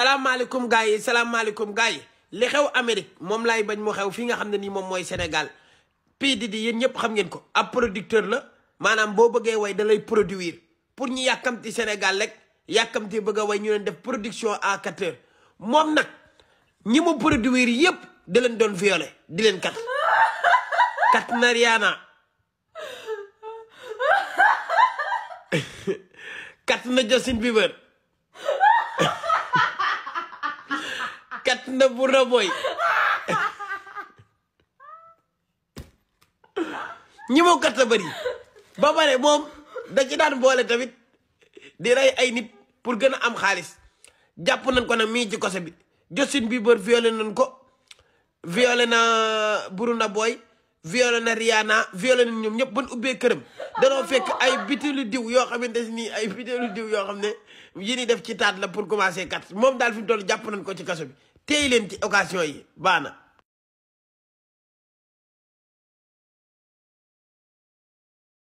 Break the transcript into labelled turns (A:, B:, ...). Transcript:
A: salaamaaleykum gars yi salaamaaleykum gars yi li xew Amérique moom laay bañ mu xew fii nga xam ne nii moom mooy Sénégal P Diddy yéen ñëpp xam ngeen ko ab producteur la maanaam boo bëggee way da lay produire pour ñu yàkkamti Sénégal rek yàkkamti bëgg a way ñu leen def production à 4 heures moom nag ñi mu produire yëpp da leen doon violé di leen kat na Rihanna kat na Justin Bieber kat na Burna Boy ñi moo kat la bëri ba pare moom da ci daan boole tamit di rey ay nit pour gën a am xaalis jàpp nañ ko nag mii ci kose bi Justin Bieber violé nañ ko violé na Burna Boy violé na Rihanna violé na ñoom ñëpp ban ubbee këram danoo fekk ay bitéelu diw yoo xamante nii ay bitéelu diw yoo xam ne yi ni def ci taat la pour commencer kat moom daal fi mu toll jàpp nañ ko ci kaso bi téy leen ci occasion yi baana